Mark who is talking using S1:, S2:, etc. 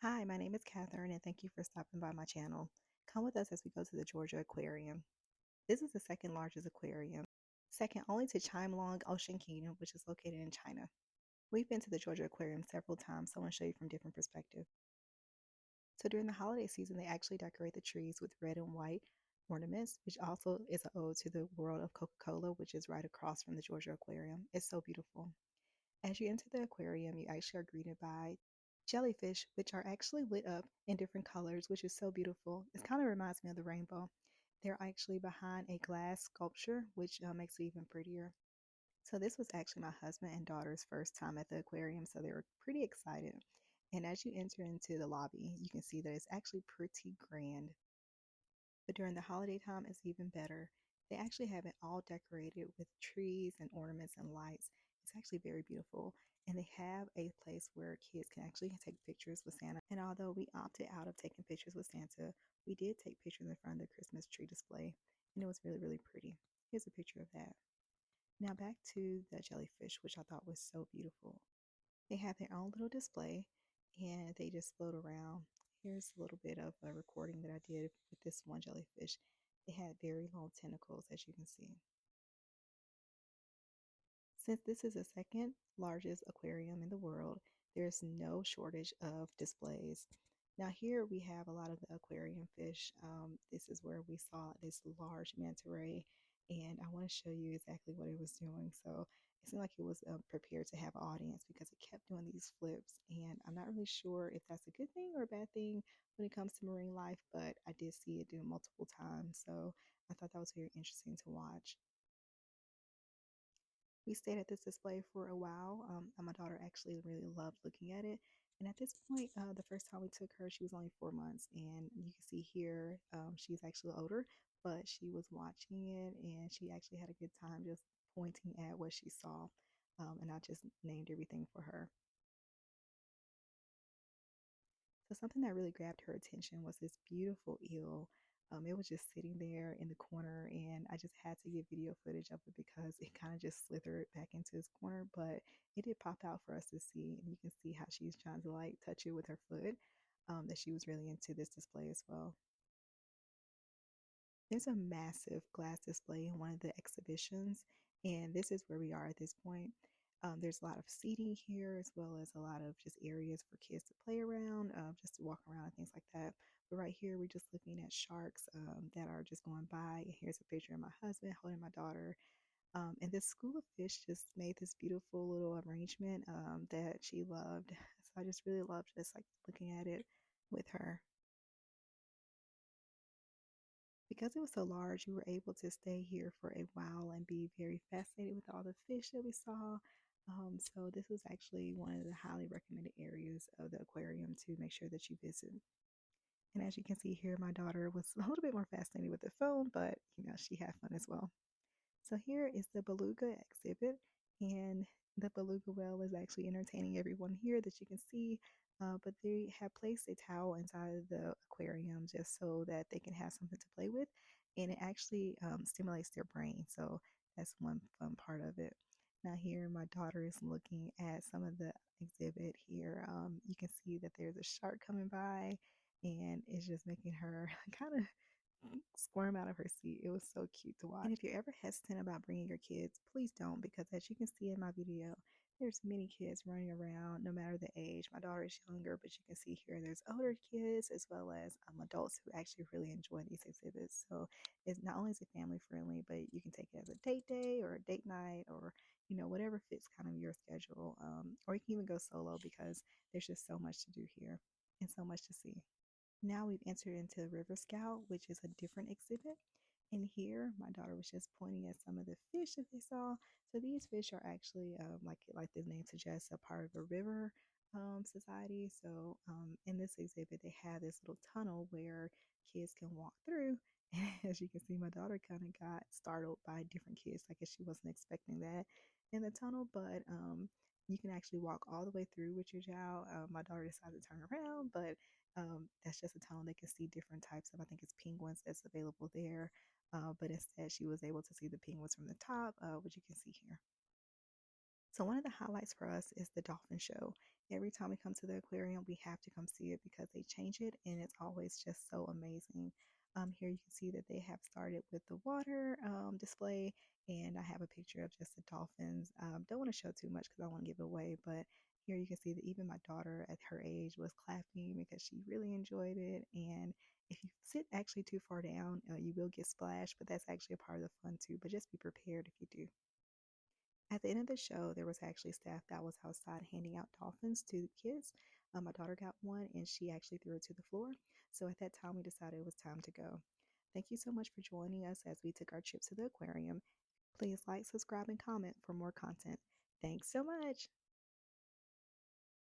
S1: Hi, my name is Catherine, and thank you for stopping by my channel. Come with us as we go to the Georgia Aquarium. This is the second largest aquarium, second only to Chimelong Ocean Kingdom, which is located in China. We've been to the Georgia Aquarium several times, so I want to show you from different perspectives. So during the holiday season, they actually decorate the trees with red and white ornaments, which also is an ode to the world of Coca-Cola, which is right across from the Georgia Aquarium. It's so beautiful. As you enter the aquarium, you actually are greeted by jellyfish, which are actually lit up in different colors, which is so beautiful. It kind of reminds me of the rainbow. They're actually behind a glass sculpture, which makes it even prettier. So, this was actually my husband and daughter's first time at the aquarium, so they were pretty excited. And as you enter into the lobby, you can see that it's actually pretty grand. But during the holiday time, it's even better. They actually have it all decorated with trees and ornaments and lights. It's actually very beautiful. And they have a place where kids can actually take pictures with Santa. And although we opted out of taking pictures with Santa, we did take pictures in front of the Christmas tree display. And it was really, really pretty. Here's a picture of that. Now back to the jellyfish, which I thought was so beautiful. They have their own little display and they just float around. Here's a little bit of a recording that I did with this one jellyfish. It had very long tentacles, as you can see. Since this is the second largest aquarium in the world, there's no shortage of displays. Now, here we have a lot of the aquarium fish. This is where we saw this large manta ray, and I want to show you exactly what it was doing. So it seemed like it was prepared to have an audience because it kept doing these flips, and I'm not really sure if that's a good thing or a bad thing when it comes to marine life, but I did see it do it multiple times, so I thought that was very interesting to watch. We stayed at this display for a while, and my daughter actually really loved looking at it. And at this point, the first time we took her, she was only 4 months, and you can see here she's actually older, but she was watching it, and she actually had a good time just pointing at what she saw. And I just named everything for her. So something that really grabbed her attention was this beautiful eel. It was just sitting there in the corner, and I just had to get video footage of it because it kind of just slithered back into its corner. But it did pop out for us to see, and you can see how she's trying to like touch it with her foot. That she was really into this display as well. There's a massive glass display in one of the exhibitions, and this is where we are at this point. There's a lot of seating here, as well as a lot of just areas for kids to play around, just to walk around and things like that. But right here, we're just looking at sharks that are just going by. Here's a picture of my husband holding my daughter. And this school of fish just made this beautiful little arrangement that she loved. So I just really loved just like looking at it with her. Because it was so large, we were able to stay here for a while and be very fascinated with all the fish that we saw. So this was actually one of the highly recommended areas of the aquarium to make sure that you visit. And as you can see here, my daughter was a little bit more fascinated with the phone, but she had fun as well. So here is the beluga exhibit, and the beluga whale is actually entertaining everyone here that you can see. But they have placed a towel inside of the aquarium just so that they can have something to play with, and it actually stimulates their brain. So that's one fun part of it. Now here, my daughter is looking at some of the exhibit here. You can see that there's a shark coming by, and it's just making her kind of squirm out of her seat. It was so cute to watch. And if you're ever hesitant about bringing your kids, please don't, because as you can see in my video, there's many kids running around no matter the age. My daughter is younger, but you can see here there's older kids as well as adults who actually really enjoy these exhibits. So it's not only is it family friendly, but you can take it as a date day or a date night or whatever fits kind of your schedule. Or you can even go solo because there's just so much to do here and so much to see. Now we've entered into River Scout, which is a different exhibit. And here, my daughter was just pointing at some of the fish that they saw. So these fish are actually, like the name suggests, a part of a river society. So in this exhibit, they have this little tunnel where kids can walk through. And as you can see, my daughter kind of got startled by different kids. I guess she wasn't expecting that in the tunnel, but you can actually walk all the way through with your child. My daughter decided to turn around, but that's just a tunnel. They can see different types of, I think it's penguins that's available there. But instead, she was able to see the penguins from the top, which you can see here. So one of the highlights for us is the dolphin show. Every time we come to the aquarium, we have to come see it because they change it and it's always just so amazing. Here you can see that they have started with the water display, and I have a picture of just the dolphins. Don't want to show too much because I want to give it away, but here you can see that even my daughter at her age was clapping because she really enjoyed it. And if you sit actually too far down, you will get splashed, but that's actually a part of the fun too. But just be prepared if you do. At the end of the show, there was actually staff that was outside handing out dolphins to the kids. My daughter got one and she actually threw it to the floor. So at that time, we decided it was time to go. Thank you so much for joining us as we took our trip to the aquarium. Please like, subscribe, and comment for more content. Thanks so much.